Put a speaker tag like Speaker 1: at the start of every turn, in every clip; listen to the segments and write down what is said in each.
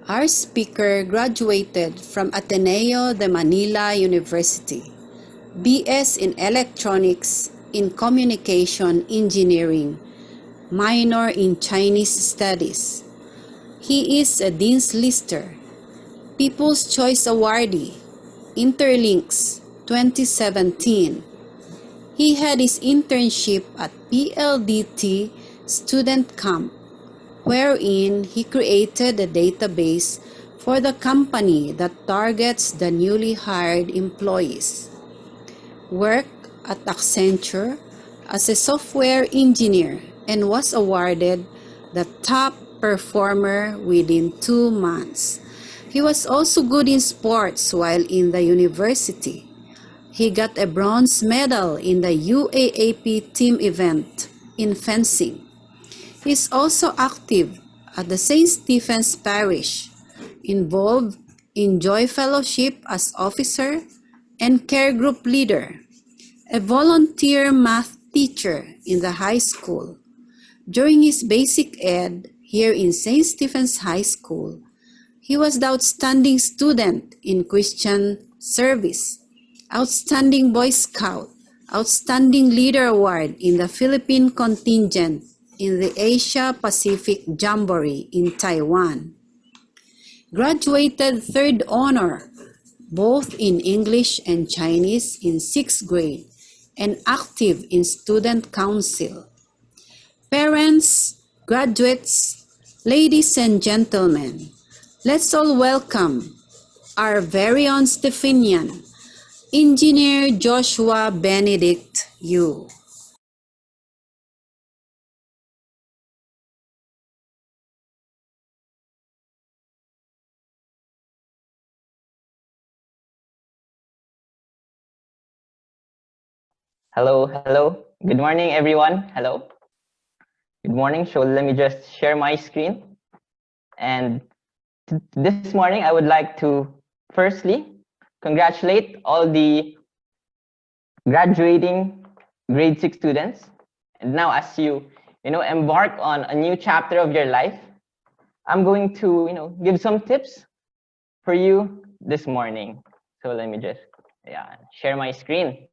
Speaker 1: Our speaker graduated from Ateneo de Manila University, BS in Electronics in Communication Engineering, minor in Chinese Studies. He is a Dean's Lister, People's Choice Awardee, Interlinks 2017. He had his internship at PLDT Student Camp, wherein he created a database for the company that targets the newly hired employees. Worked at Accenture as a software engineer and was awarded the top performer within 2 months. He was also good in sports while in the university. He got a bronze medal in the UAAP team event in fencing. He is also active at the St. Stephen's Parish, involved in Joy Fellowship as officer and care group leader, a volunteer math teacher in the high school. During his basic ed here in St. Stephen's High School, he was the outstanding student in Christian service, outstanding Boy Scout, outstanding leader award in the Philippine contingent in the Asia Pacific Jamboree in Taiwan. Graduated third honor, both in English and Chinese in 6th grade, and active in student council. Parents, graduates, ladies and gentlemen, let's all welcome our very own Stephanian, Engineer Joshua Benedict Yu.
Speaker 2: Hello. Good morning, everyone. Hello. Good morning. So let me just share my screen. And this morning, I would like to firstly congratulate all the graduating grade 6 students. And now, as you embark on a new chapter of your life, I'm going to give some tips for you this morning. So let me just share my screen.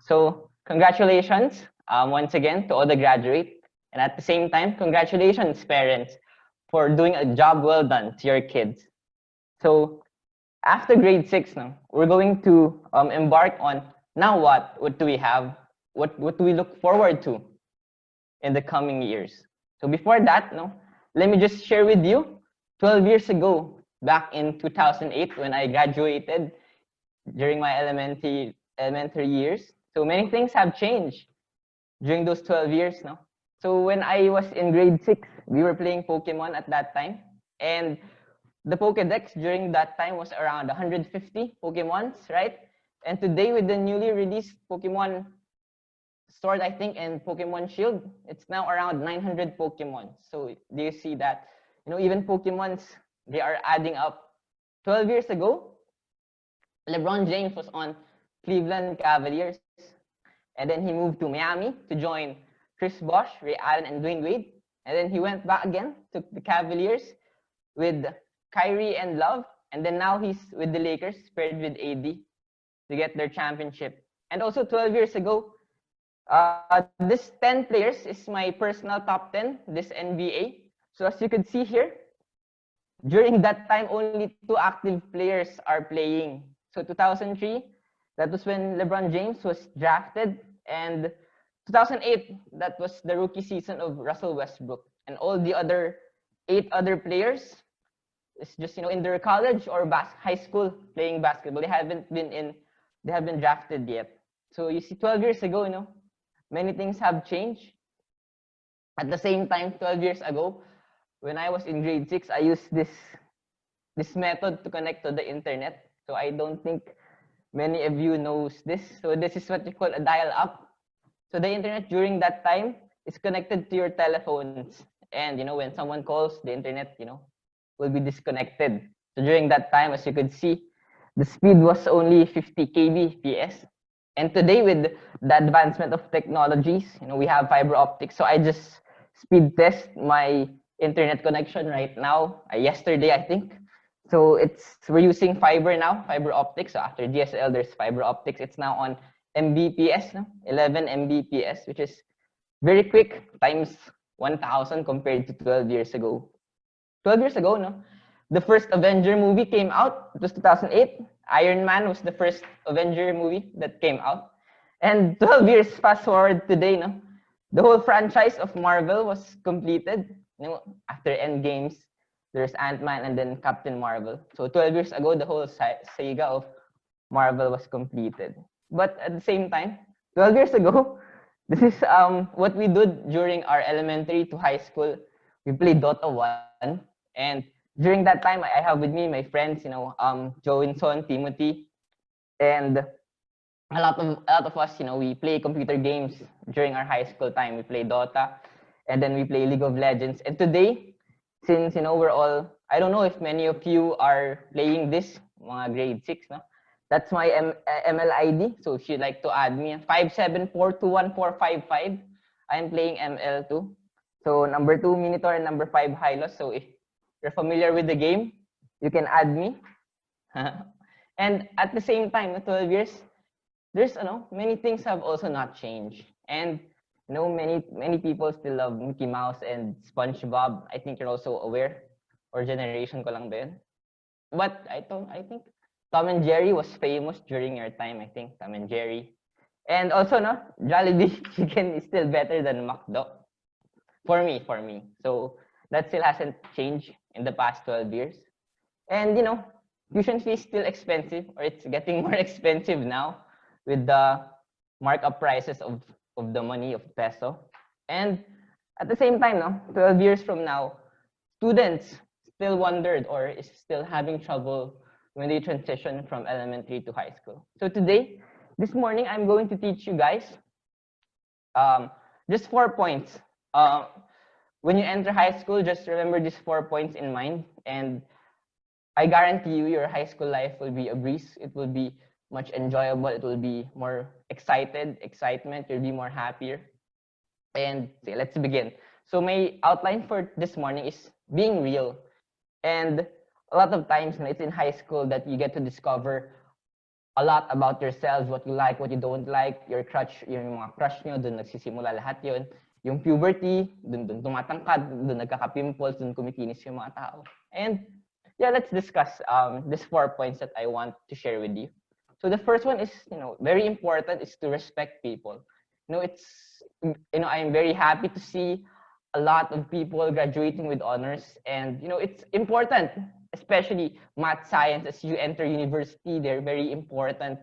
Speaker 2: So congratulations once again to all the graduates, and at the same time, congratulations parents for doing a job well done to your kids. So after grade 6 now, we're going to embark on now what do we have, what do we look forward to in the coming years. So before that, let me just share with you 12 years ago, back in 2008 when I graduated during my elementary years. So many things have changed during those 12 years now. So when I was in grade 6, we were playing Pokemon at that time. And the Pokédex during that time was around 150 Pokemons, right? And today with the newly released Pokemon Sword, I think, and Pokemon Shield, it's now around 900 Pokemon. So do you see that? Even Pokemons, they are adding up. 12 years ago, LeBron James was on Cleveland Cavaliers, and then he moved to Miami to join Chris Bosh, Ray Allen, and Dwayne Wade. And then he went back again to the Cavaliers with Kyrie and Love, and then now he's with the Lakers, paired with AD to get their championship. And also 12 years ago, this 10 players is my personal top 10, this NBA. So as you could see here, during that time, only 2 active players are playing. So 2003, that was when LeBron James was drafted, and 2008, that was the rookie season of Russell Westbrook, and all the other 8 other players is just in their college or high school playing basketball. They haven't been drafted yet. So you see, 12 years ago, many things have changed. At the same time, 12 years ago, when I was in grade 6, I used this method to connect to the internet. So I don't think many of you knows this. So this is what you call a dial-up. So the internet during that time is connected to your telephones. And when someone calls, the internet, will be disconnected. So during that time, as you could see, the speed was only 50 kbps. And today, with the advancement of technologies, we have fiber optics. So I just speed test my internet connection right now. Yesterday, I think. So we're using fiber now, fiber optics. So after DSL, there's fiber optics. It's now on Mbps, no? 11 Mbps, which is very quick, times 1,000 compared to 12 years ago. 12 years ago, no? The first Avenger movie came out. It was 2008. Iron Man was the first Avenger movie that came out. And 12 years fast forward today, no? The whole franchise of Marvel was completed. You know, after Endgames, there's Ant-Man and then Captain Marvel. So 12 years ago, the whole saga of Marvel was completed. But at the same time, 12 years ago, this is what we did during our elementary to high school. We played Dota 1. And during that time, I have with me my friends, Joe Winson, Timothy, and a lot of us, we play computer games during our high school time. We play Dota, and then we play League of Legends. And today, since we're all, I don't know if many of you are playing this, mga grade 6, no? That's my ML ID. So if you'd like to add me, 574214555. I'm playing ML too. So number 2 Minotaur and number 5 Hylos. So if you're familiar with the game, you can add me. And at the same time, 12 years, there's many things have also not changed. And many people still love Mickey Mouse and SpongeBob. I think you're also aware, or generation ko lang ba yun? But I think Tom and Jerry was famous during your time. I think Tom and Jerry. And also, Jollibee chicken is still better than McDo. For me. So that still hasn't changed in the past 12 years. And, tuition fee is still expensive, or it's getting more expensive now with the markup prices of the money, of peso. And at the same time, 12 years from now, students still wondered or is still having trouble when they transition from elementary to high school. So today, this morning, I'm going to teach you guys just 4 points. When you enter high school, just remember these 4 points in mind. And I guarantee you, your high school life will be a breeze. It will be much enjoyable. It will be more excitement. You'll be more happier. And let's begin. So my outline for this morning is being real. And a lot of times, it's in high school that you get to discover a lot about yourselves, what you like, what you don't like, your crush, yung mga crush nyo, dun nagsisimula lahat yun. Yung puberty, dun tumatangkad, dun nagkaka-pimples, dun kumikinis yung mga tao. And yeah, let's discuss these 4 points that I want to share with you. So the first one is, very important, is to respect people. I'm very happy to see a lot of people graduating with honors, and it's important, especially math science. As you enter university, they're very important,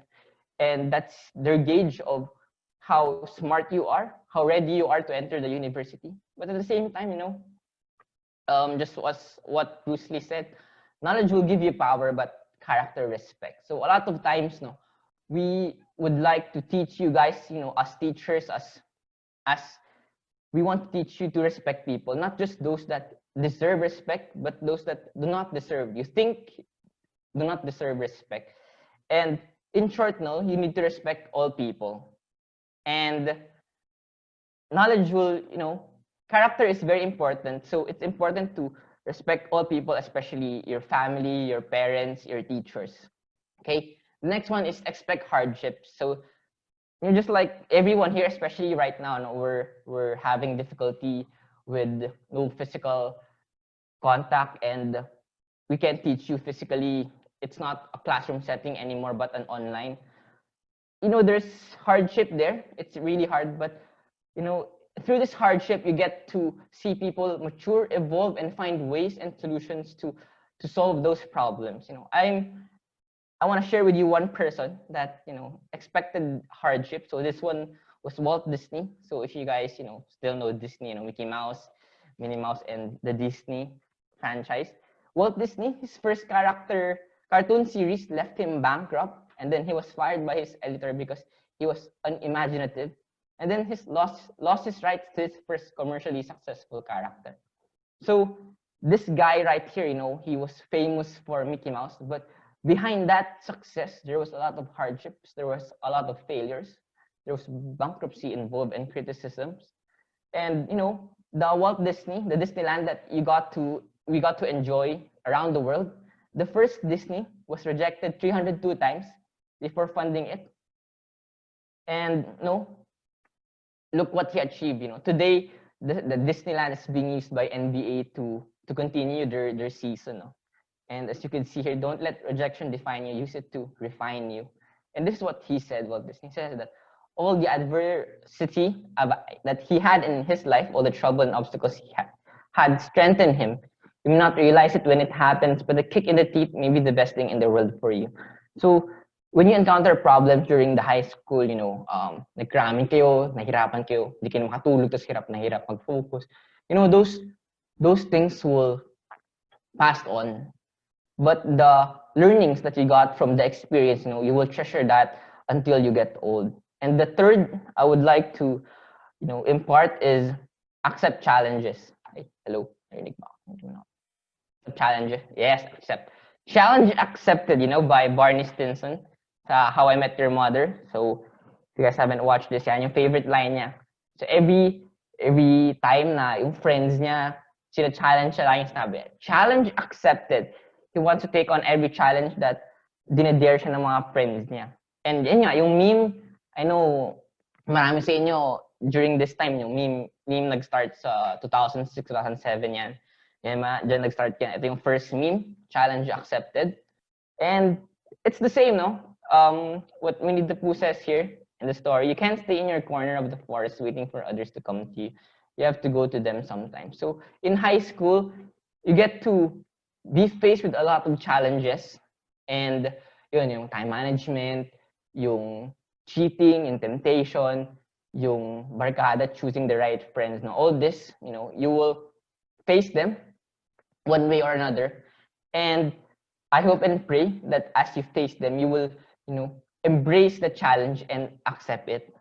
Speaker 2: and that's their gauge of how smart you are, how ready you are to enter the university. But at the same time, just was what Bruce Lee said, knowledge will give you power, but character respect. So a lot of times, we would like to teach you guys, as teachers, as we want to teach you to respect people, not just those that deserve respect, but those that do not deserve. You think do not deserve respect. And in short, you need to respect all people. And knowledge will, character is very important. So it's important to respect all people, especially your family, your parents, your teachers. Okay. The next one is expect hardships. So just like everyone here, especially right now, we're having difficulty with no physical contact, and we can't teach you physically. It's not a classroom setting anymore, but an online. There's hardship there. It's really hard, but through this hardship, you get to see people mature, evolve, and find ways and solutions to solve those problems. I want to share with you one person that expected hardship. So this one was Walt Disney. So if you guys still know Disney, Mickey Mouse, Minnie Mouse, and the Disney franchise, Walt Disney, his first cartoon series left him bankrupt, and then he was fired by his editor because he was unimaginative, and then he lost his rights to his first commercially successful character. So this guy right here, he was famous for Mickey Mouse, but behind that success, there was a lot of hardships, there was a lot of failures, there was bankruptcy involved and criticisms. And the Walt Disney, the Disneyland that we got to enjoy around the world, the first Disney was rejected 302 times before funding it. And look what he achieved. Today the Disneyland is being used by NBA to continue their season. And as you can see here, don't let rejection define you. Use it to refine you. And this is what he said. Walt Disney says that all the adversity that he had in his life, all the trouble and obstacles he had strengthened him. You may not realize it when it happens, but the kick in the teeth may be the best thing in the world for you. So when you encounter problems during the high school, nag-cramming kayo, nahirapan kayo, di kayo makatulog, tapos hirap na hirap mag-focus. Those things will pass on. But the learnings that you got from the experience, you will treasure that until you get old. And the third I would like to, impart is accept challenges. Hello, challenge, yes, accept. Challenge accepted, by Barney Stinson sa How I Met Your Mother. So if you guys haven't watched this, yan yung favorite line niya. So every time na yung friends niya, sina-challenge siya lang yung sinabi. Challenge accepted. He wants to take on every challenge that dinedare siya ng mga friends niya. And yun nga, yung meme, I know marami sa inyo during this time, yung meme nag-start sa 2006, 2007 yan. Yan dyan nag-start yan. Ito yung first meme, challenge accepted. And it's the same, no? What Winnie the Pooh says here in the story, you can't stay in your corner of the forest waiting for others to come to you. You have to go to them sometimes. So in high school, you get to be faced with a lot of challenges. And yun, yung time management, yung cheating and temptation, yung barkada, choosing the right friends. Now, all this, you will face them one way or another. And I hope and pray that as you face them, you will, embrace the challenge and accept it.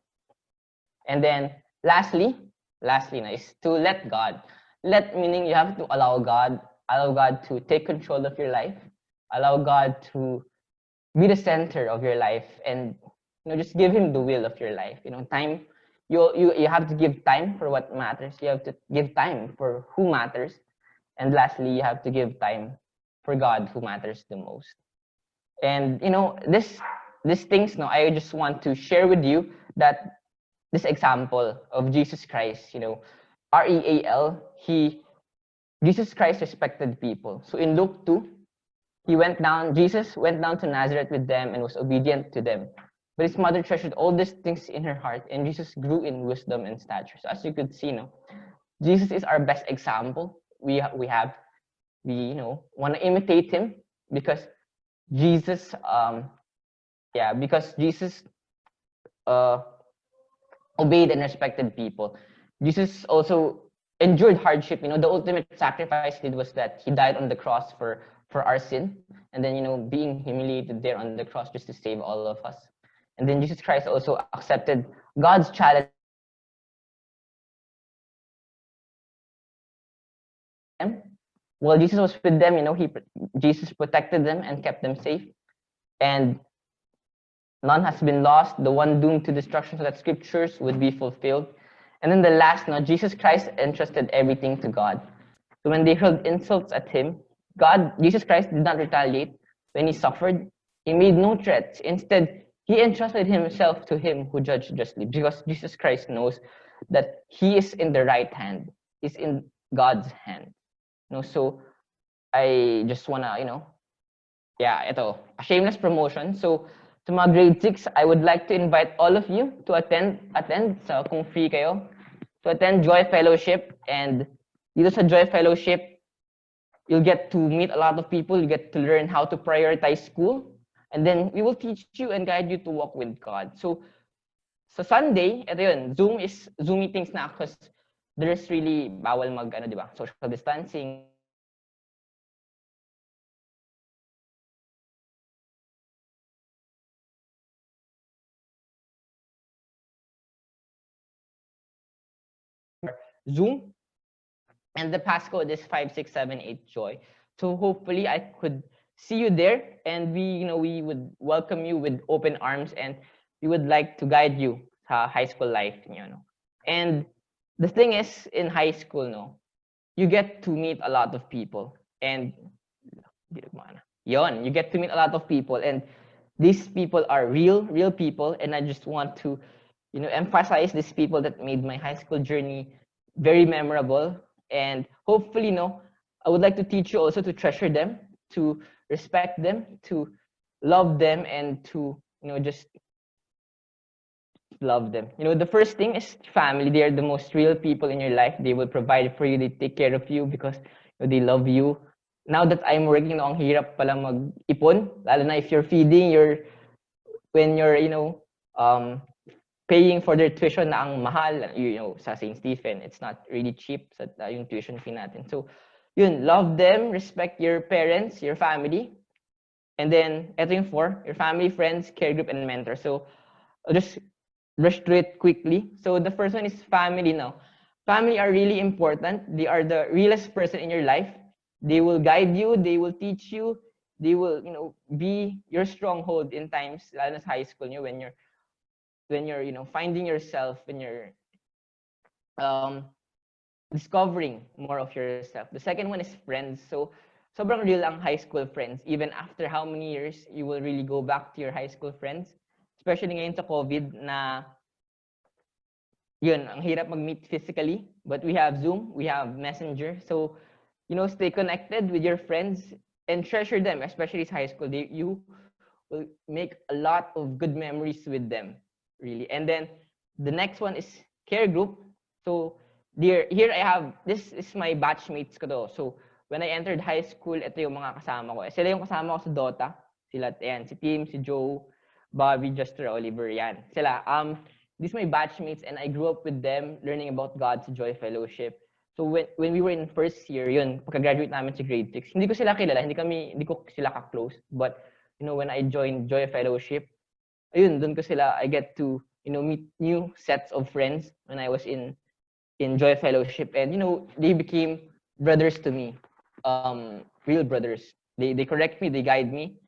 Speaker 2: And then lastly is to let God. Let meaning you have to allow God to take control of your life, allow God to be the center of your life, and just give him the will of your life. Time, you have to give time for what matters. You have to give time for who matters. And lastly, you have to give time for God, who matters the most. And these things, I just want to share with you that this example of Jesus Christ, REAL, Jesus Christ respected people. So in Luke 2, Jesus went down to Nazareth with them and was obedient to them. But his mother treasured all these things in her heart, and Jesus grew in wisdom and stature. So as you could see, Jesus is our best example. We want to imitate him because Jesus, obeyed and respected people. Jesus also endured hardship. The ultimate sacrifice he did was that he died on the cross for our sin, and then being humiliated there on the cross just to save all of us. And then Jesus Christ also accepted God's challenge. While Jesus was with them, Jesus protected them and kept them safe. And none has been lost, the one doomed to destruction, so that scriptures would be fulfilled. And then the last, Jesus Christ entrusted everything to God. So when they hurled insults at him, Jesus Christ did not retaliate. When he suffered, he made no threats. Instead, he entrusted himself to him who judged justly, because Jesus Christ knows that he is in the right hand. He's in God's hand. So I just wanna, ito, a shameless promotion. So to mga grade 6, I would like to invite all of you to attend sa kung free kayo, to attend Joy Fellowship. And dito sa Joy Fellowship, you'll get to meet a lot of people. You get to learn how to prioritize school. And then we will teach you and guide you to walk with God. So sa Sunday, ito yun, Zoom meetings na, because there's really bawal social distancing. Zoom, and the passcode is 5678 joy. So hopefully I could see you there, and we would welcome you with open arms, and we would like to guide you sa high school life. And the thing is, in high school, no, you get to meet a lot of people, and you get to meet a lot of people, and these people are real people, and I just want to, emphasize these people that made my high school journey very memorable, and hopefully, no, I would like to teach you also to treasure them, to respect them, to love them, and to, just love them. The first thing is family. They are the most real people in your life. They will provide for you. They take care of you because they love you. Now that I'm working, no, ang hirap pala mag-ipon. Lalo na if you're feeding, when you're, paying for their tuition na ang mahal, sa St. Stephen, it's not really cheap sa yung tuition fee natin. So, love them, respect your parents, your family. And then, ito yung 4, your family, friends, care group, and mentor. So, I'll just rush through it quickly. So the first one is family now. Family are really important. They are the realest person in your life. They will guide you, they will teach you, they will, be your stronghold in times, lalo na sa high school, when you're, finding yourself, when you're discovering more of yourself. The second one is friends. So sobrang real ang high school friends. Even after how many years, you will really go back to your high school friends. Especially ngayon sa COVID na ang hirap mag-meet physically, but we have Zoom, we have Messenger. So, stay connected with your friends and treasure them, especially in high school. You will make a lot of good memories with them, really. And then the next one is care group. So, here I have, this is my batchmates ko to. So, when I entered high school, ito yung mga kasama ko. Sila yung kasama ko sa Dota. Sila, yan, si Tim, si Joe, Bobby, Juster, Oliver, yan. Sila, these are my batchmates, and I grew up with them, learning about God's Joy Fellowship. So when we were in first year, pagka-graduate namin sa grade 6, hindi ko sila kilala, hindi ko sila ka-close. But, when I joined Joy Fellowship, doon ko sila, I get to, meet new sets of friends when I was in Joy Fellowship. And, they became brothers to me, real brothers. They correct me, they guide me.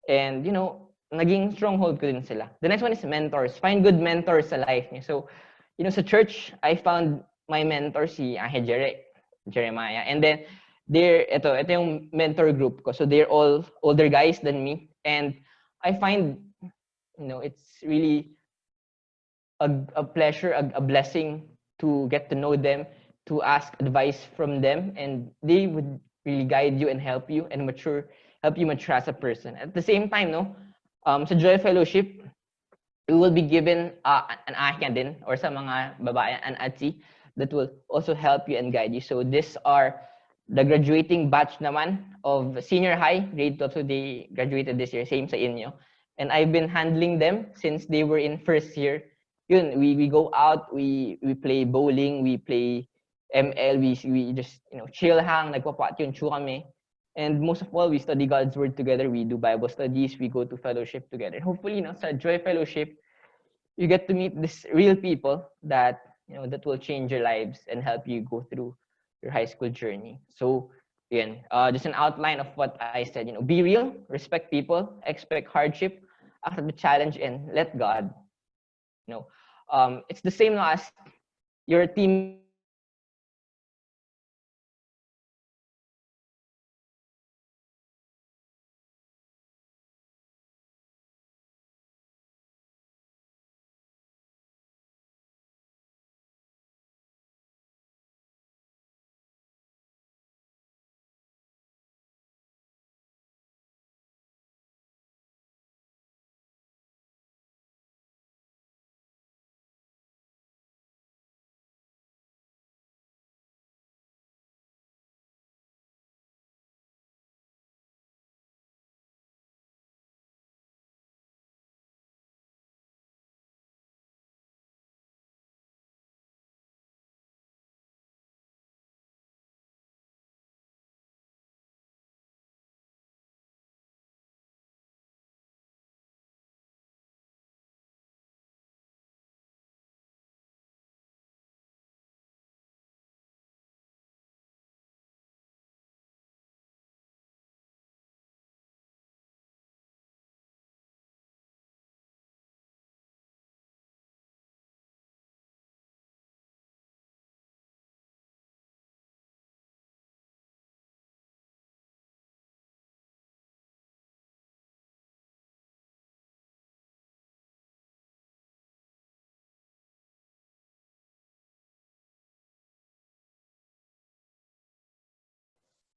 Speaker 2: And, naging stronghold ko din sila. The next one is mentors. Find good mentors sa life niyo. So, sa church, I found my mentor, si Jeremiah. And then, ito yung mentor group ko. So, they're all older guys than me. And I find, it's really a pleasure, a blessing to get to know them, to ask advice from them. And they would really guide you and help you help you mature as a person. At the same time, sa Joy Fellowship, we will be given an ahya din, or sa mga babae, an atsi, that will also help you and guide you. So these are the graduating batch naman of senior high, grade 12. So they graduated this year, same sa inyo. And I've been handling them since they were in first year. We go out, we play bowling, we play ML, we just, chill hang, nagpapatyon kami. And most of all, we study God's word together. We do Bible studies. We go to fellowship together. Hopefully, sa Joy Fellowship, you get to meet these real people that, that will change your lives and help you go through your high school journey. So, just an outline of what I said. Be real, respect people, expect hardship, accept the challenge, and let God. It's the same as your team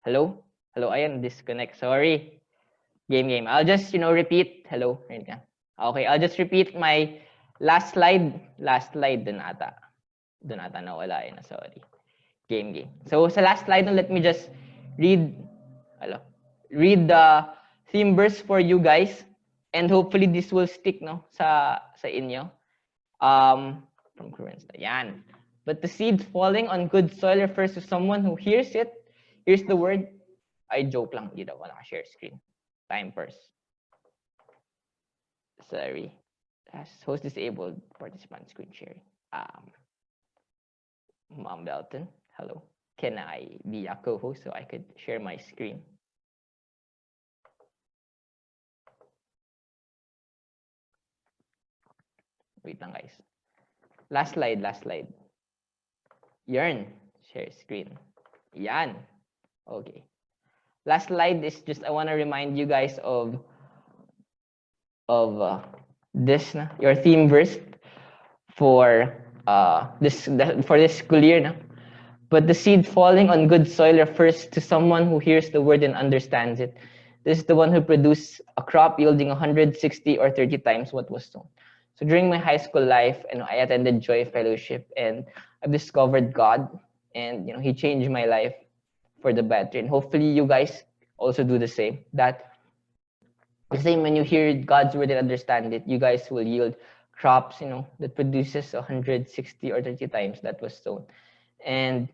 Speaker 2: Hello? Hello, ayan, disconnect. Sorry. Game. I'll just, repeat. Hello? Ayun ka. Okay, I'll just repeat my last slide. Last slide, dun ata. Dun ata nawala yun. Sorry. Game. So sa last slide, let me just read, read the theme verse for you guys. And hopefully this will stick, no, sa inyo. From currents. Yan. But the seed falling on good soil refers to someone who hears it. Here's the word. I joke lang. Hindi daw ako naka-share screen. Time first. Sorry. Host disabled participant screen sharing. Mom Belton, hello. Can I be a co-host so I could share my screen? Wait lang, guys. Last slide. Yarn. Share screen. Yan. Okay. Last slide is just I want to remind you guys of this, your theme verse for this school year. But the seed falling on good soil refers to someone who hears the word and understands it. This is the one who produces a crop yielding 160 or 30 times what was sown. So during my high school life, I attended Joy Fellowship, and I've discovered God, and He changed my life for the better. And hopefully, you guys also do the same. That the same when you hear God's word and understand it, you guys will yield crops, that produces 160 or 30 times that was sown. And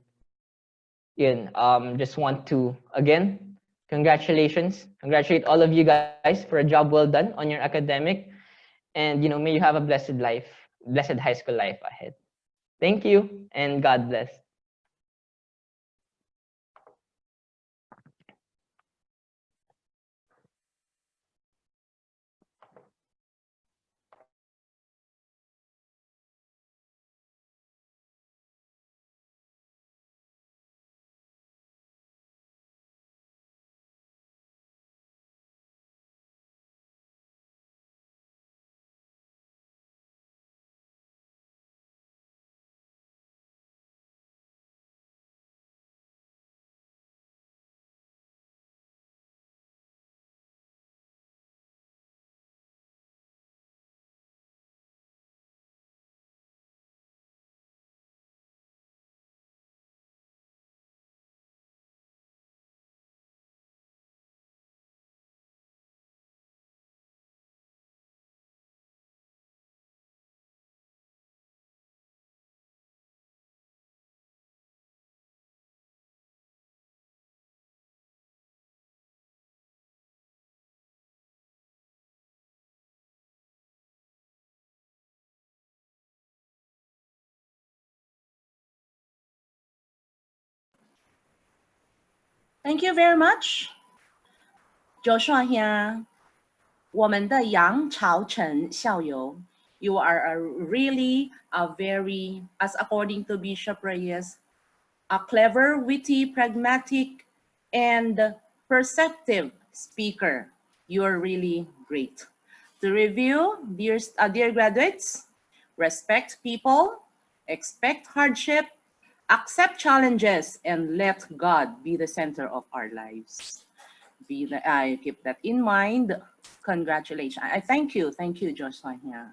Speaker 2: just want to again congratulate all of you guys for a job well done on your academic, and may you have a blessed high school life ahead. Thank you, and God bless.
Speaker 3: Thank you very much, Joshua here. 我们的杨朝成校友 you are really a very, as according to Bishop Reyes, a clever, witty, pragmatic, and perceptive speaker. You are really great. To review, dear graduates, respect people, expect hardship, accept challenges, and let God be the center of our lives. I keep that in mind. Congratulations. I thank you, Joshua. Yeah.